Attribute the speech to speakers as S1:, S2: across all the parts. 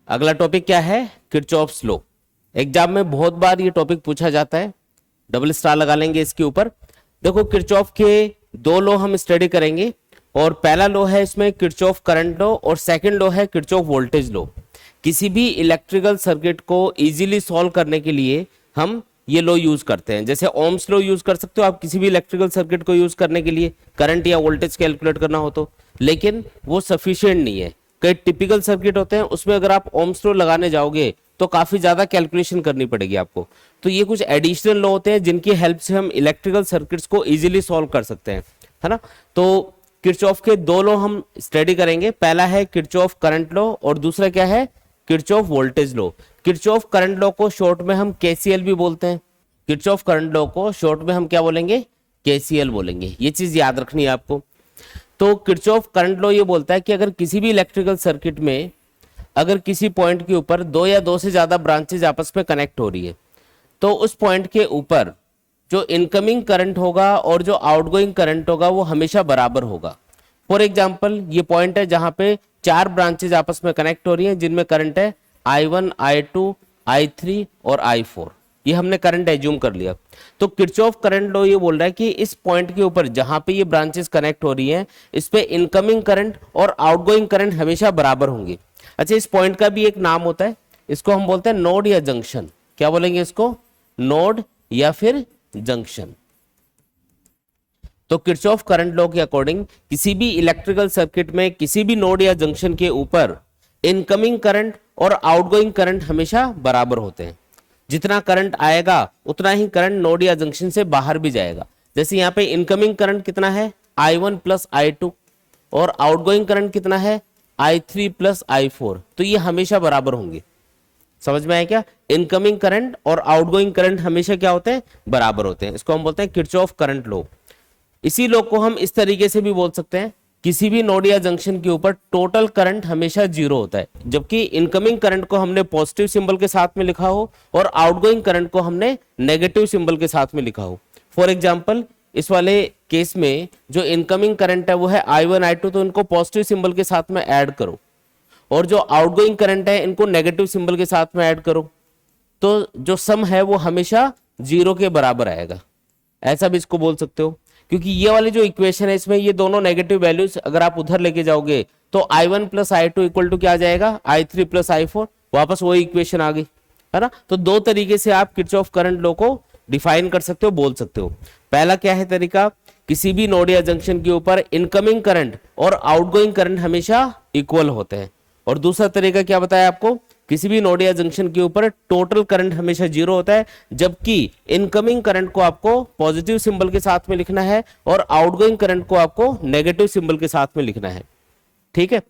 S1: अगला टॉपिक क्या है? Kirchhoff's law. एग्जाम में बहुत बार ये टॉपिक पूछा जाता है, डबल स्टार लगा लेंगे इसके ऊपर। देखो किरचॉफ के दो लॉ हम स्टडी करेंगे, और पहला लॉ है इसमें किरचॉफ करंट लॉ, और सेकंड लॉ है किरचॉफ वोल्टेज लॉ। किसी भी इलेक्ट्रिकल सर्किट को इजीली सॉल्व करने के लिए हम ये लॉ यूज करते हैं। जैसे ओम्स लॉ यूज कर सकते हो आप किसी भी इलेक्ट्रिकल सर्किट को यूज करने के लिए, करंट या वोल्टेज कैलकुलेट करना हो तो, लेकिन वो सफिशिएंट नहीं है। कई टिपिकल सर्किट होते हैं उसमें अगर आप ओम्स लॉ लगाने जाओगे तो काफी ज्यादा कैलकुलेशन करनी पड़ेगी आपको। तो ये कुछ एडिशनल लॉ होते हैं जिनकी हेल्प से हम इलेक्ट्रिकल सर्किट्स को इजीली सॉल्व कर सकते हैं, है ना। तो किरचॉफ के दो लॉ हम स्टडी करेंगे। पहला है किरचॉफ करंट लॉ और दूसरा क्या है? Kirchhoff voltage law. Kirchhoff current law को शॉर्ट में हम केसीएल भी बोलते हैं। किरचॉफ करंट लॉ को शॉर्ट में हम क्या बोलेंगे? केसीएल बोलेंगे। ये चीज याद रखनी है आपको। तो किरचॉफ करंट लॉ ये बोलता है कि अगर किसी भी इलेक्ट्रिकल सर्किट में अगर किसी पॉइंट के ऊपर दो या दो से ज्यादा ब्रांचेज आपस में कनेक्ट हो रही है, तो उस पॉइंट के ऊपर जो इनकमिंग करंट होगा और जो आउटगोइंग करंट होगा वो हमेशा बराबर होगा। फॉर एग्जाम्पल ये पॉइंट है जहां पे चार ब्रांचेज आपस में कनेक्ट हो रही हैं जिनमें करंट है I1, I2, I3 और I4। ये हमने करंट एज्यूम कर लिया। तो किरचॉफ करंट लॉ ये बोल रहा है कि इस पॉइंट के ऊपर जहां पे ये ब्रांचेस कनेक्ट हो रही हैं इस पे इनकमिंग करंट और आउटगोइंग करंट हमेशा बराबर होंगे। अच्छा, इस पॉइंट का भी एक नाम होता है, इसको हम बोलते हैं नोड या जंक्शन। क्या बोलेंगे इसको? नोड या फिर जंक्शन। तो किरचॉफ करंट लॉ के अकॉर्डिंग किसी भी इलेक्ट्रिकल सर्किट में किसी भी नोड या जंक्शन के ऊपर इनकमिंग करंट और आउटगोइंग करंट हमेशा बराबर होते हैं। जितना करंट आएगा उतना ही करंट नोड या जंक्शन से बाहर भी जाएगा। जैसे यहाँ पे इनकमिंग करंट कितना है? I1 प्लस I2, और आउटगोइंग करंट कितना है? I3 plus I4। तो ये हमेशा बराबर होंगे। समझ में आया क्या? इनकमिंग करंट और आउटगोइंग करंट हमेशा क्या होते हैं? बराबर होते हैं। इसको हम बोलते हैं किरचॉफ करंट लॉ। इसी लॉ को हम इस तरीके से भी बोल सकते हैं, किसी भी नोड या जंक्शन के ऊपर टोटल करंट हमेशा जीरो होता है, जबकि इनकमिंग करंट को हमने पॉजिटिव सिंबल के साथ में लिखा हो और आउटगोइंग करंट को हमने नेगेटिव सिंबल के साथ में लिखा हो। फॉर एग्जांपल इस वाले केस में जो इनकमिंग करंट है वो है I1, I2, तो इनको पॉजिटिव सिंबल के साथ में ऐड करो, और जो आउटगोइंग करंट है इनको नेगेटिव सिंबल के साथ में ऐड करो, तो जो सम है वो हमेशा जीरो के बराबर आएगा। ऐसा भी इसको बोल सकते हो, क्योंकि ये वाली जो इक्वेशन है इसमें ये दोनों नेगेटिव वैल्यूज अगर आप उधर लेके जाओगे तो I1 plus I2 equal to क्या आ जाएगा? I3 plus I4। वापस वही इक्वेशन आ गई, है ना। तो दो तरीके से आप किरचॉफ करंट लॉ को डिफाइन कर सकते हो, बोल सकते हो। पहला क्या है तरीका? किसी भी नोड या जंक्शन के ऊपर इनकमिंग करंट और आउटगोइंग करंट हमेशा इक्वल होते हैं। और दूसरा तरीका क्या बताया आपको? किसी भी नोड या जंक्शन के ऊपर टोटल करंट हमेशा जीरो होता है, जबकि इनकमिंग करंट को आपको पॉजिटिव सिंबल के साथ में लिखना है और आउटगोइंग करंट को आपको नेगेटिव सिंबल के साथ में लिखना है। ठीक है।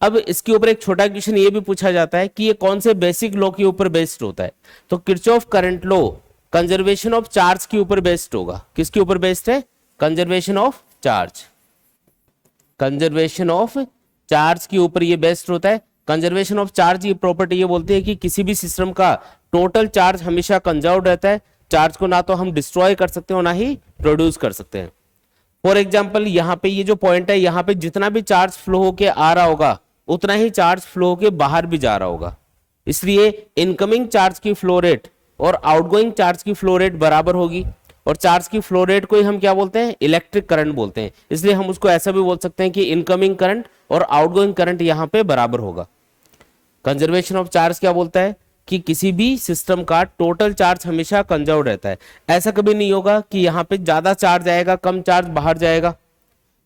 S1: अब इसके ऊपर एक छोटा क्वेश्चन ये भी पूछा जाता है कि ये कौन से बेसिक लॉ के ऊपर बेस्ड होता है? तो Kirchhoff current law conservation of charge के ऊपर बेस्ड होगा। किसके ऊपर बेस्ड है? Conservation of charge. Conservation of charge के ऊपर ये बेस्ड होता है। कंजर्वेशन ऑफ चार्ज ये प्रॉपर्टी ये बोलती है कि किसी भी सिस्टम का टोटल चार्ज हमेशा कंजर्व्ड रहता है। चार्ज को ना तो हम डिस्ट्रॉय कर सकते हो ना ही प्रोड्यूस कर सकते हैं। फॉर एग्जांपल यहाँ पे ये जो पॉइंट है, यहाँ पे जितना भी चार्ज फ्लो होके आ रहा होगा उतना ही चार्ज फ्लो होके बाहर भी जा रहा होगा। इसलिए इनकमिंग चार्ज की फ्लो रेट और आउटगोइंग चार्ज की फ्लो रेट बराबर होगी, और चार्ज की फ्लो रेट को ही हम क्या बोलते हैं? इलेक्ट्रिक करंट बोलते हैं। इसलिए हम उसको ऐसा भी बोल सकते हैं कि इनकमिंग करंट और आउटगोइंग करंट यहाँ पे बराबर होगा। कंजर्वेशन ऑफ चार्ज क्या बोलता है? कि किसी भी सिस्टम का टोटल चार्ज हमेशा कंजर्व रहता है। ऐसा कभी नहीं होगा कि यहाँ पे ज्यादा चार्ज आएगा कम चार्ज बाहर जाएगा,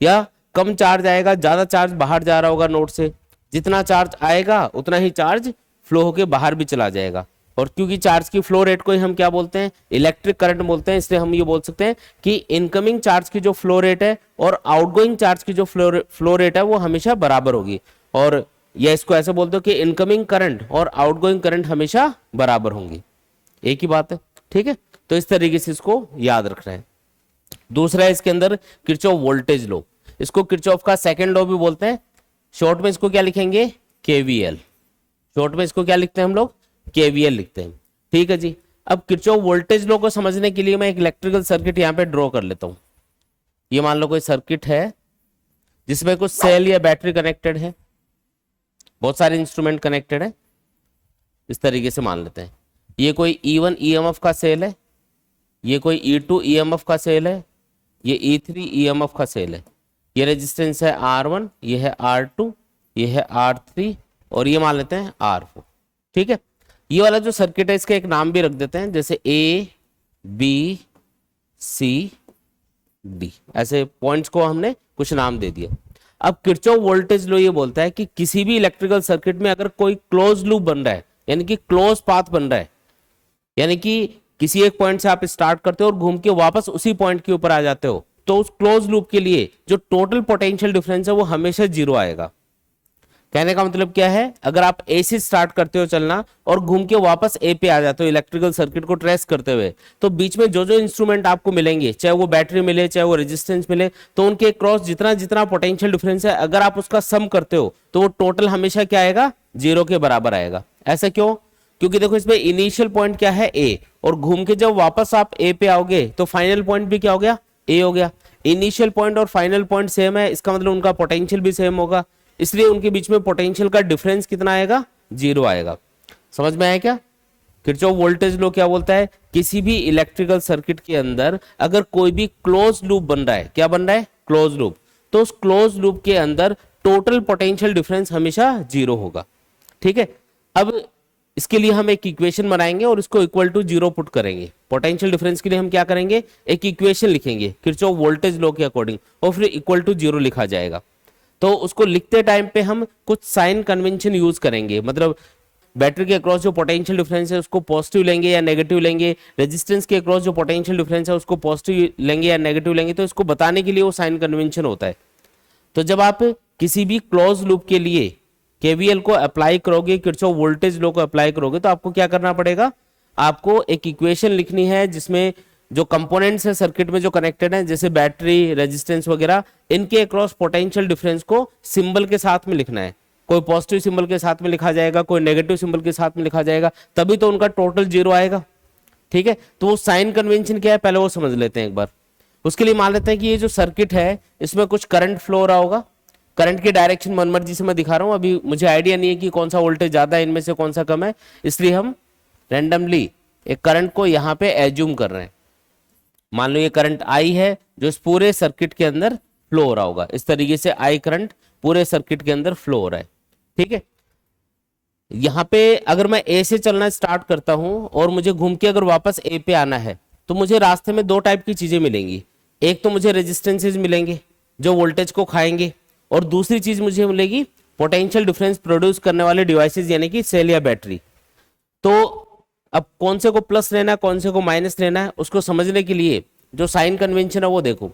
S1: या कम चार्ज आएगा ज्यादा चार्ज बाहर जा रहा होगा नोड से। जितना चार्ज आएगा उतना ही चार्ज फ्लो होके बाहर भी चला जाएगा। और क्योंकि चार्ज की फ्लो रेट को ही हम क्या बोलते हैं? इलेक्ट्रिक करंट बोलते हैं। इसलिए हम ये बोल सकते हैं कि इनकमिंग चार्ज की जो फ्लो रेट है और आउटगोइंग चार्ज की जो फ्लो रेट है वो हमेशा बराबर होगी। और या इसको ऐसे बोलते हो कि इनकमिंग करंट और आउटगोइंग करंट हमेशा बराबर होंगे। एक ही बात है, ठीक है। तो इस तरीके से इसको याद रखना है। दूसरा है इसके अंदर किरचॉफ वोल्टेज लॉ। इसको किरचॉफ का सेकंड लॉ भी बोलते हैं। शॉर्ट में इसको क्या लिखेंगे? केवीएल। शॉर्ट में इसको क्या लिखते हैं हम लोग? केवीएल लिखते हैं। ठीक है जी। अब किरचॉफ वोल्टेज लॉ को समझने के लिए मैं एक इलेक्ट्रिकल सर्किट यहाँ पे ड्रॉ कर लेता हूं। ये मान लो कोई सर्किट है जिसमें कुछ सेल या बैटरी कनेक्टेड है, बहुत सारे इंस्ट्रूमेंट कनेक्टेड है। इस तरीके से मान लेते हैं ये कोई E1 EMF का सेल है, ये कोई E2 EMF का सेल है, ये E3 EMF का सेल है, ये रेजिस्टेंस है R1, ये है R2, ये है R3 और ये मान लेते हैं R4। ठीक है, ये वाला जो सर्किट है इसका एक नाम भी रख देते हैं, जैसे A B C D, ऐसे पॉइंट्स को हमने कुछ नाम दे दिया। अब किरचॉफ वोल्टेज लॉ ये बोलता है कि किसी भी इलेक्ट्रिकल सर्किट में अगर कोई क्लोज लूप बन रहा है, यानी कि क्लोज पाथ बन रहा है, यानी कि किसी एक पॉइंट से आप स्टार्ट करते हो और घूम के वापस उसी पॉइंट के ऊपर आ जाते हो, तो उस क्लोज लूप के लिए जो टोटल पोटेंशियल डिफरेंस है वो हमेशा जीरो आएगा। कहने का मतलब क्या है, अगर आप ए से स्टार्ट करते हो चलना और घूम के वापस ए पे आ जाते हो इलेक्ट्रिकल सर्किट को ट्रेस करते हुए, तो बीच में जो जो इंस्ट्रूमेंट आपको मिलेंगे, चाहे वो बैटरी मिले चाहे वो रेजिस्टेंस मिले, तो उनके क्रॉस जितना जितना पोटेंशियल डिफरेंस है अगर आप उसका सम करते हो तो वो टोटल हमेशा क्या आएगा, जीरो के बराबर आएगा। ऐसा क्यों? क्योंकि देखो इसमें इनिशियल पॉइंट क्या है, ए, और घूम के जब वापस आप ए पे आओगे तो फाइनल पॉइंट भी क्या हो गया, ए हो गया। इनिशियल पॉइंट और फाइनल पॉइंट सेम है, इसका मतलब उनका पोटेंशियल भी सेम होगा, इसलिए उनके बीच में पोटेंशियल का डिफरेंस कितना आएगा, जीरो आएगा। समझ में आया क्या? किरचॉफ वोल्टेज लॉ क्या बोलता है, किसी भी इलेक्ट्रिकल सर्किट के अंदर अगर कोई भी क्लोज लूप बन रहा है, क्या बन रहा है, क्लोज लूप, तो उस क्लोज लूप के अंदर टोटल पोटेंशियल डिफरेंस हमेशा जीरो होगा। ठीक है, अब इसके लिए हम एक इक्वेशन बनाएंगे और इसको इक्वल टू जीरो पुट करेंगे। पोटेंशियल डिफरेंस के लिए हम क्या करेंगे, एक इक्वेशन लिखेंगे किरचॉफ वोल्टेज लॉ के अकॉर्डिंग और फिर इक्वल टू जीरो लिखा जाएगा। तो उसको लिखते टाइम पे हम कुछ साइन कन्वेंशन यूज करेंगे, मतलब बैटरी के अक्रॉस जो पोटेंशियल डिफरेंस है उसको पॉजिटिव लेंगे या नेगेटिव लेंगे, रेजिस्टेंस के अक्रॉस जो पोटेंशियल डिफरेंस है उसको पॉजिटिव लेंगे या नेगेटिव लेंगे, तो इसको बताने के लिए वो साइन कन्वेंशन होता है। तो जब आप किसी भी क्लोज लूप के लिए केवीएल को अप्लाई करोगे, किरचॉफ वोल्टेज लॉ को अप्लाई करोगे, तो आपको क्या करना पड़ेगा, आपको एक इक्वेशन लिखनी है जिसमें जो कंपोनेंट्स है सर्किट में जो कनेक्टेड है, जैसे बैटरी, रेजिस्टेंस वगैरह, इनके अक्रॉस पोटेंशियल डिफरेंस को सिंबल के साथ में लिखना है। कोई पॉजिटिव सिंबल के साथ में लिखा जाएगा, कोई नेगेटिव सिंबल के साथ में लिखा जाएगा, तभी तो उनका टोटल जीरो आएगा। ठीक है, तो वो साइन कन्वेंशन क्या है पहले वो समझ लेते हैं एक बार। उसके लिए मान लेते हैं कि ये जो सर्किट है इसमें कुछ करंट फ्लो हो रहा होगा, करंट की डायरेक्शन मनमर्जी से मैं दिखा रहा हूं, अभी मुझे आइडिया नहीं है कि कौन सा वोल्टेज ज्यादा है, इनमें से कौन सा कम है, इसलिए हम रैंडमली एक करंट को यहां पे एज्यूम कर रहे हैं। मान लो ये करंट आई है जो इस पूरे सर्किट के अंदर फ्लो हो रहा होगा, इस तरीके से आई करंट पूरे सर्किट के अंदर फ्लो हो रहा है। ठीक है, यहां पे अगर मैं ए से चलना स्टार्ट करता हूं और मुझे घूम के अगर वापस ए पे आना है, तो मुझे रास्ते में दो टाइप की चीजें मिलेंगी। एक तो मुझे रेजिस्टेंसेज मिलेंगे जो वोल्टेज को खाएंगे, और दूसरी चीज मुझे मिलेगी पोटेंशियल डिफरेंस प्रोड्यूस करने वाले डिवाइसेस यानी कि सेल या बैटरी। तो अब कौन से को प्लस लेना है कौन से को माइनस लेना है उसको समझने के लिए जो साइन कन्वेंशन है वो देखो।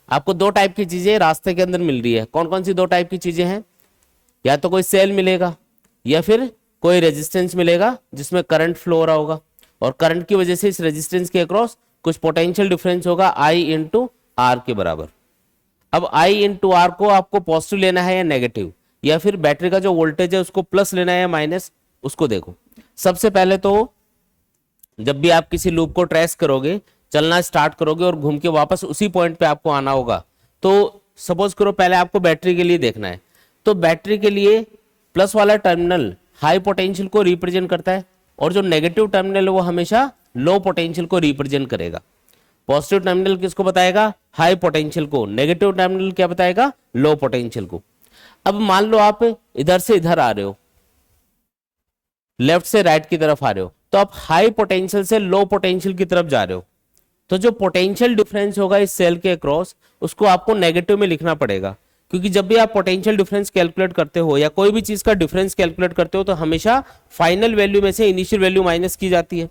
S1: आपको दो टाइप की चीजें रास्ते के अंदर मिल रही है, कौन कौन सी दो टाइप की चीजें हैं, या तो कोई सेल मिलेगा या फिर कोई रेजिस्टेंस मिलेगा जिसमें करंट फ्लो हो रहा होगा, और करंट की वजह से इस रेजिस्टेंस के अक्रॉस कुछ पोटेंशियल डिफरेंस होगा आई इंटू आर के बराबर। अब I इंटू आर को आपको पॉजिटिव लेना है या नेगेटिव, या फिर बैटरी का जो वोल्टेज है उसको प्लस लेना है या माइनस, उसको देखो। सबसे पहले तो जब भी आप किसी लूप को ट्रेस करोगे, चलना स्टार्ट करोगे और घूम के वापस उसी पॉइंट पे आपको आना होगा, तो सपोज करो पहले आपको बैटरी के लिए देखना है, तो बैटरी के लिए प्लस वाला टर्मिनल हाई पोटेंशियल को रिप्रेजेंट करता है और जो नेगेटिव टर्मिनल है वो हमेशा लो पोटेंशियल को रिप्रेजेंट करेगा। पॉजिटिव टर्मिनल किसको बताएगा, हाई पोटेंशियल को, नेगेटिव टर्मिनल क्या बताएगा, लो पोटेंशियल को। अब मान लो आप इधर से इधर आ रहे हो, लेफ्ट से राइट की तरफ आ रहे हो, तो आप हाई पोटेंशियल से लो पोटेंशियल की तरफ जा रहे हो, तो जो पोटेंशियल डिफरेंस होगा इस सेल के अक्रॉस उसको आपको नेगेटिव में लिखना पड़ेगा, क्योंकि जब भी आप पोटेंशियल डिफरेंस कैलकुलेट करते हो या कोई भी चीज का डिफरेंस कैलकुलेट करते हो तो हमेशा फाइनल वैल्यू में से इनिशियल वैल्यू माइनस की जाती है।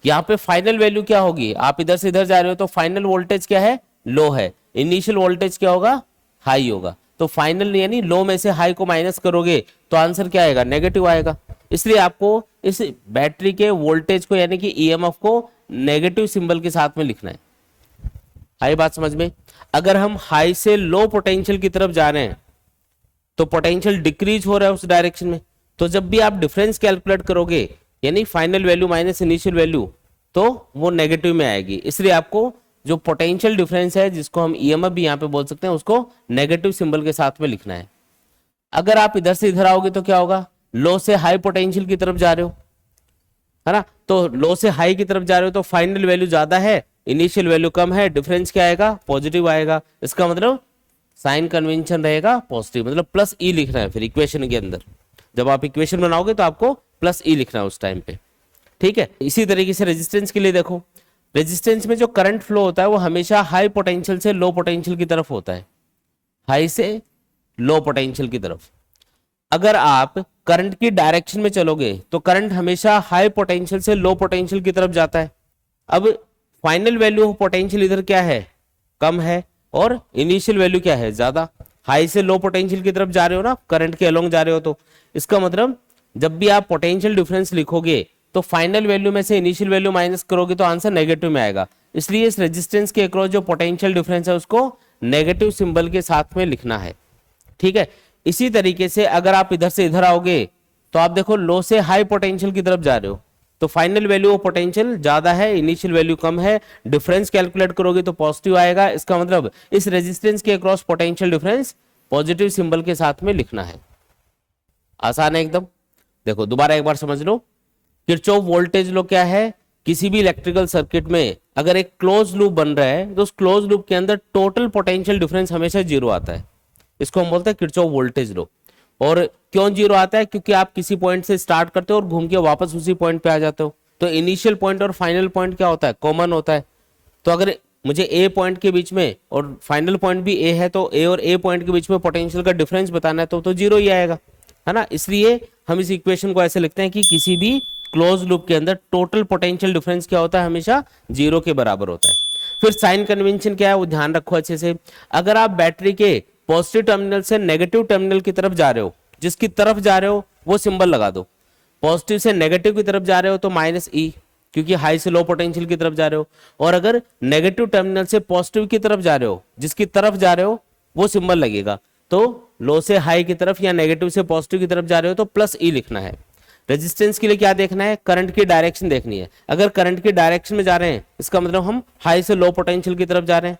S1: यहाँ पे फाइनल वैल्यू क्या होगी, आप इधर से इधर जा रहे हो तो फाइनल वोल्टेज क्या है, लो है, इनिशियल वोल्टेज क्या होगा, हाई होगा, तो फाइनल यानी लो में से हाई को माइनस करोगे तो आंसर क्या आएगा, नेगेटिव आएगा। इसलिए आपको इस बैटरी के वोल्टेज को यानी कि ईएमएफ को नेगेटिव सिंबल के साथ में लिखना है। आई बात समझ में? अगर हम हाई से लो पोटेंशियल की तरफ जा रहे हैं तो पोटेंशियल डिक्रीज हो रहा है उस डायरेक्शन में, तो जब भी आप डिफरेंस कैलकुलेट करोगे यानी final value minus initial value, तो वो नेगेटिव में आएगी। इसलिए आपको जो पोटेंशियल डिफरेंस है जिसको हम ईएमएफ भी यहाँ पे बोल सकते हैं उसको नेगेटिव सिंबल के साथ में लिखना है। अगर आप इधर से इधर आओगे तो क्या होगा, लो से हाई पोटेंशियल की तरफ जा रहे हो है ना। तो लो से हाई की तरफ जा रहे हो तो फाइनल वैल्यू ज्यादा है, इनिशियल वैल्यू कम है, डिफरेंस क्या आएगा, पॉजिटिव आएगा। इसका मतलब साइन कन्वेंशन रहेगा पॉजिटिव, मतलब प्लस ई लिखना है फिर इक्वेशन के अंदर। जब आप इक्वेशन बनाओगे तो आपको प्लस ई लिखना है उस टाइम पे, ठीक है। इसी तरीके से रेजिस्टेंस के लिए देखो, रेजिस्टेंस में जो करंट फ्लो होता है वो हमेशा हाई पोटेंशियल से लो पोटेंशियल की तरफ होता है, हाई से लो पोटेंशियल की तरफ। अगर आप करंट की डायरेक्शन में चलोगे तो करंट हमेशा हाई पोटेंशियल से लो पोटेंशियल की तरफ जाता है। अब फाइनल वैल्यू ऑफ पोटेंशियल इधर क्या है, कम है, और इनिशियल वैल्यू क्या है, ज्यादा। हाई से लो पोटेंशियल की तरफ जा रहे हो ना, करंट के अलोंग जा रहे हो, तो इसका मतलब जब भी आप पोटेंशियल डिफरेंस लिखोगे तो फाइनल वैल्यू में से इनिशियल वैल्यू माइनस करोगे तो आंसर नेगेटिव में आएगा। इसलिए इस रेजिस्टेंस के अक्रॉस जो पोटेंशियल डिफरेंस है उसको नेगेटिव सिंबल के साथ में लिखना है, ठीक है। इसी तरीके से अगर आप इधर से इधर आओगे तो आप देखो लो से हाई पोटेंशियल की तरफ जा रहे हो तो फाइनल वैल्यू ऑफ पोटेंशियल ज्यादा है, इनिशियल वैल्यू कम है, डिफरेंस कैलकुलेट करोगे तो पॉजिटिव आएगा। इसका मतलब इस रेजिस्टेंस के across potential difference positive symbol के साथ में लिखना है। आसान है एकदम। देखो दोबारा एक बार समझ लो, किरचॉफ वोल्टेज लॉ क्या है, किसी भी इलेक्ट्रिकल सर्किट में अगर एक क्लोज लूप बन रहा है तो उस क्लोज लूप के अंदर टोटल पोटेंशियल डिफरेंस हमेशा जीरो आता है। इसको हम बोलते हैं किरचॉफ वोल्टेज लॉ। और क्यों जीरो आता है, क्योंकि आप किसी पॉइंट से स्टार्ट करते हो और घूम के वापस उसी पॉइंट पे आ जाते हो, तो इनिशियल पॉइंट और फाइनल पॉइंट क्या होता है, कॉमन होता है। तो अगर मुझे ए पॉइंट के बीच में और फाइनल पॉइंट भी ए है तो ए और ए पॉइंट के बीच में पोटेंशियल का डिफरेंस बताना है तो जीरो ही आएगा, है ना। इसलिए हम इस इक्वेशन को ऐसे लिखते हैं कि किसी भी क्लोज लूप के अंदर टोटल पोटेंशियल डिफरेंस क्या होता है, हमेशा जीरो के बराबर होता है। फिर साइन कन्वेंशन क्या है वो ध्यान रखो अच्छे से। अगर आप बैटरी के पॉजिटिव टर्मिनल से नेगेटिव टर्मिनल की तरफ जा रहे हो, जिसकी तरफ जा रहे हो वो सिंबल लगा दो। पॉजिटिव से नेगेटिव की तरफ जा रहे हो तो माइनस ई, क्योंकि हाई से लो पोटेंशियल की तरफ जा रहे हो। और अगर नेगेटिव टर्मिनल से पॉजिटिव की तरफ जा रहे हो, जिसकी तरफ जा रहे हो वो सिंबल लगेगा। तो लो से हाई की तरफ या नेगेटिव से पॉजिटिव की तरफ जा रहे हो तो प्लस ई लिखना है। रेजिस्टेंस के लिए क्या देखना है, करंट की डायरेक्शन देखनी है। अगर करंट की डायरेक्शन में जा रहे हैं इसका मतलब हम हाई से लो पोटेंशियल की तरफ जा रहे हैं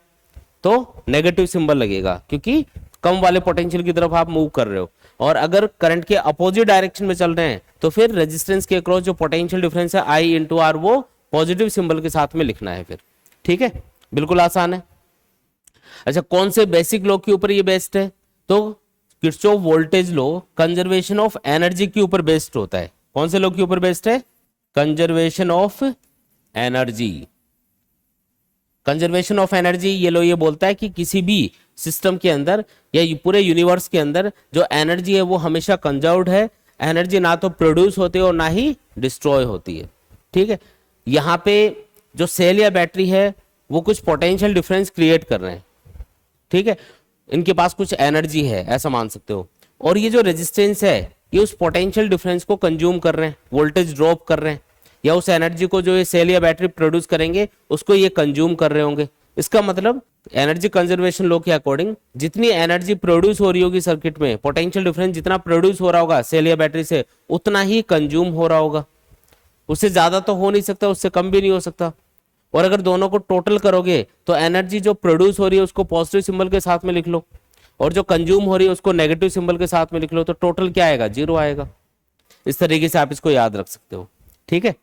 S1: तो नेगेटिव सिंबल लगेगा, क्योंकि कम वाले पोटेंशियल की तरफ आप मूव कर रहे हो। और अगर करंट के अपोजिट डायरेक्शन में चल रहे हैं तो फिर रेजिस्टेंस के अक्रॉस जो पोटेंशियल डिफरेंस है आई इंटू आर वो पॉजिटिव सिंबल के साथ में लिखना है फिर, ठीक है। बिल्कुल आसान है। अच्छा, कौन से बेसिक लॉ के ऊपर ये बेस्ड है, तो Kirchhoff voltage law conservation of energy के ऊपर बेस्ड होता है। कौन से लॉ के ऊपर बेस्ड है, conservation of energy. Conservation of energy ये लो ये बोलता है कि किसी भी सिस्टम के अंदर या पूरे यूनिवर्स के अंदर जो एनर्जी है वो हमेशा कंजर्व्ड है। एनर्जी ना तो प्रोड्यूस होती है और ना ही डिस्ट्रॉय होती है, ठीक है। यहाँ पे जो सेल या बैटरी है वो कुछ पोटेंशियल डिफरेंस क्रिएट कर रहे हैं, ठीक है। इनके पास कुछ एनर्जी है ऐसा मान सकते हो, और ये जो रेजिस्टेंस है ये उस पोटेंशियल डिफरेंस को कंज्यूम कर रहे हैं, वोल्टेज ड्रॉप कर रहे हैं, या उस एनर्जी को जो ये सेल या बैटरी प्रोड्यूस करेंगे उसको ये कंज्यूम कर रहे होंगे। इसका मतलब एनर्जी कंजर्वेशन लॉ के अकॉर्डिंग जितनी एनर्जी प्रोड्यूस हो रही होगी सर्किट में, पोटेंशियल डिफरेंस जितना प्रोड्यूस हो रहा होगा सेल या बैटरी से उतना ही कंज्यूम हो रहा होगा। उससे ज्यादा तो हो नहीं सकता, उससे कम भी नहीं हो सकता। और अगर दोनों को टोटल करोगे तो एनर्जी जो प्रोड्यूस हो रही है उसको पॉजिटिव सिंबल के साथ में लिख लो और जो कंज्यूम हो रही है उसको नेगेटिव सिंबल के साथ में लिख लो, तो टोटल क्या आएगा, जीरो आएगा। इस तरीके से आप इसको याद रख सकते हो, ठीक है।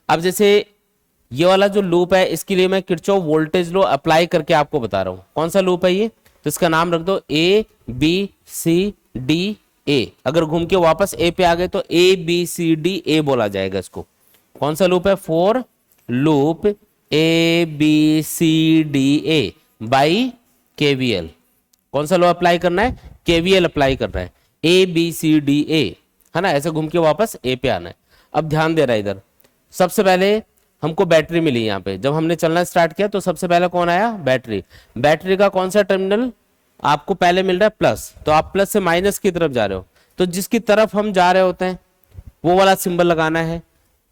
S1: अब जैसे ये वाला जो लूप है इसके लिए मैं किरचॉफ वोल्टेज लॉ अप्लाई करके आपको बता रहा हूं। कौन सा लूप है ये, तो इसका नाम रख दो ए बी सी डी ए। अगर घूम के वापस ए पे आ गए तो ए बी सी डी ए बोला जाएगा इसको। कौन सा लूप है, for loop A B C D A by KVL. कौन सा लॉ अप्लाई करना है, केवीएल अप्लाई करना है, ए बी सी डी ए, है ना। ऐसे घूम के वापस ए पे आना है। अब ध्यान दे रहा है इधर, सबसे पहले हमको बैटरी मिली। यहाँ पे जब हमने चलना स्टार्ट किया तो सबसे पहले कौन आया, बैटरी। बैटरी का कौन सा टर्मिनल आपको पहले मिल रहा है, प्लस, तो आप प्लस से माइनस की तरफ जा रहे हो, तो जिसकी तरफ हम जा रहे होते हैं वो वाला सिंबल लगाना है।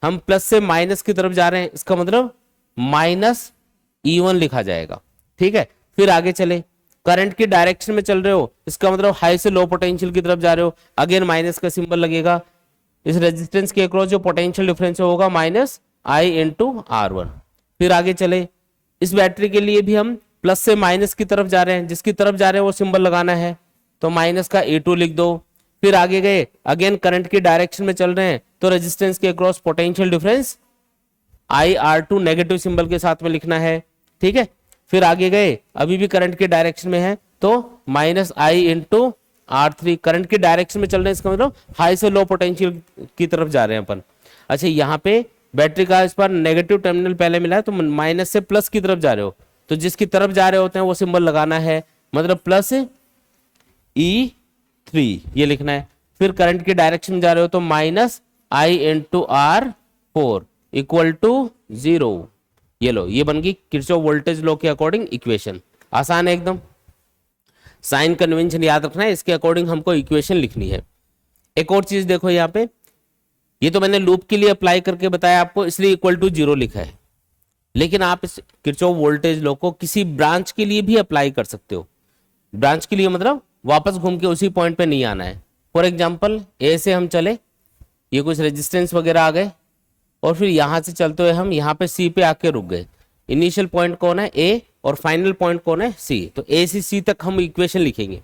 S1: हम प्लस से माइनस की तरफ जा रहे हैं, इसका मतलब माइनस E1 लिखा जाएगा, ठीक है। फिर आगे चले, करंट की डायरेक्शन में चल रहे हो, इसका मतलब हाई से लो पोटेंशियल की तरफ जा रहे हो, अगेन माइनस का सिंबल लगेगा। इस रेजिस्टेंस के अक्रॉस जो पोटेंशियल डिफरेंस होगा माइनस आई इंटू R1। फिर आगे चले, इस बैटरी के लिए भी हम प्लस से माइनस की तरफ जा रहे हैं, जिसकी तरफ जा रहे हैं वो सिंबल लगाना है, तो माइनस का E2 लिख दो। फिर आगे गए, अगेन करंट की डायरेक्शन में चल रहे हैं तो रेजिस्टेंस के across potential difference IR2 negative symbol के साथ में लिखना है, ठीक है। फिर आगे गए, अभी भी करंट के डायरेक्शन में है तो -I इंटू R3, करंट की डायरेक्शन में चल रहे हैं, इसका मतलब हाई से लो पोटेंशियल की तरफ जा रहे हैं अपन। अच्छा, यहाँ पे बैटरी का इस पर नेगेटिव टर्मिनल पहले मिला है तो माइनस से प्लस की तरफ जा रहे हो, तो जिसकी तरफ जा रहे होते हैं वो सिंबल लगाना है, मतलब प्लस E3 ये लिखना है। फिर करंट की डायरेक्शन में जा रहे हो तो -I into R4 equal to 0। ये लो, ये बन गई किरचॉफ वोल्टेज लॉ के अकॉर्डिंग इक्वेशन। आसान है एकदम, साइन कन्वेंशन याद रखना है, इसके अकॉर्डिंग हमको इक्वेशन लिखनी है। एक और चीज देखो यहाँ पे, ये तो मैंने लूप के लिए अप्लाई करके बताया आपको, इसलिए इक्वल टू 0 लिखा है, लेकिन आप इस किरचॉफ वोल्टेज लॉ को किसी ब्रांच के लिए भी अप्लाई कर सकते हो। ब्रांच के लिए मतलब वापस घूम के उसी पॉइंट पे नहीं आना है। फॉर एग्जाम्पल ए से हम चले, ये कुछ रेजिस्टेंस वगैरह आ गए, और फिर यहां से चलते हुए हम यहाँ पे सी पे आके रुक गए। इनिशियल पॉइंट कौन है? ए, और फाइनल पॉइंट कौन है? सी। तो ए से सी तक हम इक्वेशन लिखेंगे।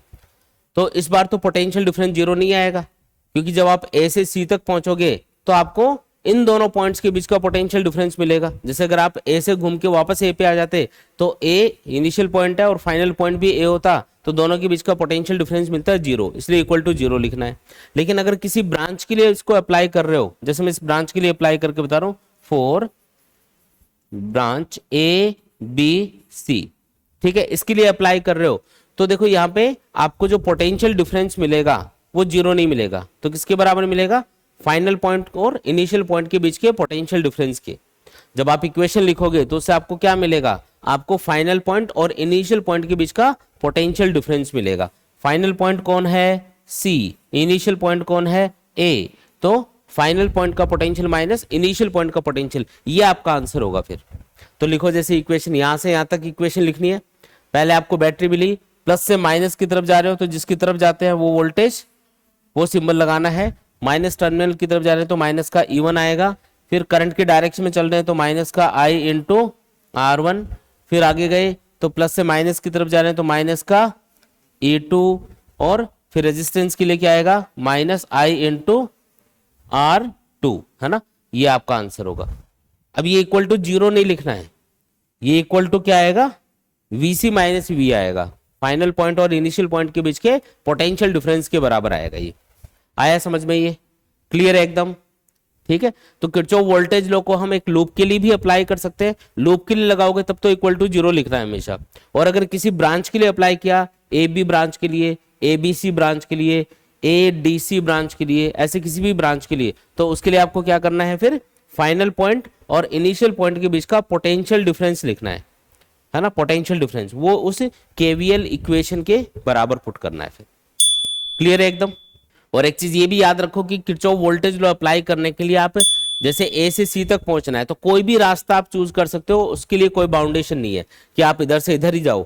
S1: तो इस बार तो पोटेंशियल डिफरेंस 0 नहीं आएगा, क्योंकि जब आप ए से सी तक पहुंचोगे तो आपको इन दोनों पॉइंट्स के बीच का पोटेंशियल डिफरेंस मिलेगा। जैसे अगर आप ए से घूम के वापस ए पे आ जाते तो ए इनिशियल पॉइंट है और फाइनल पॉइंट भी ए होता, तो दोनों के बीच का पोटेंशियल डिफरेंस मिलता है 0, इसलिए इक्वल टू 0 लिखना है। लेकिन अगर किसी ब्रांच के लिए इसको अप्लाई कर रहे हो, जैसे मैं इस ब्रांच के लिए अप्लाई करके बता रहा हूँ, for branch A B C, ठीक है, इसके लिए अप्लाई कर रहे हो, तो देखो यहाँ पे आपको जो पोटेंशियल डिफरेंस मिलेगा वो 0 नहीं मिलेगा, तो किसके बराबर मिलेगा? फाइनल पॉइंट और इनिशियल पॉइंट के बीच के पोटेंशियल डिफरेंस के। जब आप इक्वेशन लिखोगे तो उससे आपको क्या मिलेगा? आपको फाइनल पॉइंट और इनिशियल पॉइंट के बीच का पोटेंशियल डिफरेंस मिलेगा। फाइनल पॉइंट कौन है? सी। इनिशियल पॉइंट कौन है? ए। तो फाइनल पॉइंट का पोटेंशियल माइनस इनिशियल पॉइंट का पोटेंशियल, ये आपका आंसर होगा। फिर तो लिखो, जैसे इक्वेशन यहां से यहां तक इक्वेशन लिखनी है। पहले आपको बैटरी मिली, प्लस से माइनस की तरफ जा रहे हो तो जिसकी तरफ जाते हैं वो वोल्टेज, वो सिंबल लगाना है। माइनस टर्मिनल की तरफ जा रहे हैं तो माइनस का E1 आएगा। फिर करंट की डायरेक्शन में चल रहे हैं तो माइनस का I इंटू R1। फिर आगे गए तो प्लस से माइनस की तरफ जा रहे हैं तो माइनस का E2, और फिर रेजिस्टेंस के लिए क्या आएगा? -I इंटू R2, है ना। ये आपका आंसर होगा। अब ये इक्वल टू 0 नहीं लिखना है, ये इक्वल टू क्या आएगा? VC माइनस V आएगा। फाइनल पॉइंट और इनिशियल पॉइंट के बीच के पोटेंशियल डिफरेंस के बराबर आएगा। ये आया समझ में? ये क्लियर है एकदम? ठीक है। तो किरचॉफ वोल्टेज लॉ को हम एक लूप के लिए भी अप्लाई कर सकते हैं। लूप के लिए लगाओगे तब तो इक्वल टू 0 लिखना है हमेशा। और अगर किसी ब्रांच के लिए अप्लाई किया, AB ब्रांच के लिए, ABC ब्रांच के लिए, ADC ब्रांच के लिए, ऐसे किसी भी ब्रांच के लिए, तो उसके लिए आपको क्या करना है? फिर फाइनल पॉइंट और इनिशियल पॉइंट के बीच का पोटेंशियल डिफरेंस लिखना है ना। पोटेंशियल डिफरेंस वो उस KVL इक्वेशन के बराबर पुट करना है। फिर क्लियर है एकदम? और एक चीज ये भी याद रखो कि किरचॉफ वोल्टेज लॉ अप्लाई करने के लिए आप जैसे ए से सी तक पहुंचना है तो कोई भी रास्ता आप चूज कर सकते हो, उसके लिए कोई बाउंडेशन नहीं है कि आप इधर से इधर ही जाओ।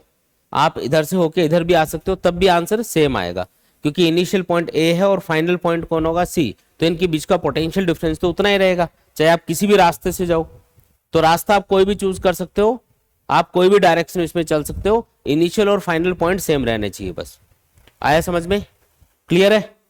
S1: आप इधर से होके इधर भी आ सकते हो, तब भी आंसर सेम आएगा, क्योंकि इनिशियल पॉइंट ए है और फाइनल पॉइंट कौन होगा? सी। तो इनके बीच का पोटेंशियल डिफरेंस तो उतना ही रहेगा, चाहे आप किसी भी रास्ते से जाओ। तो रास्ता आप कोई भी चूज कर सकते हो, आप कोई भी डायरेक्शन इसमें चल सकते हो, इनिशियल और फाइनल पॉइंट सेम रहने चाहिए बस। आया समझ में? क्लियर है?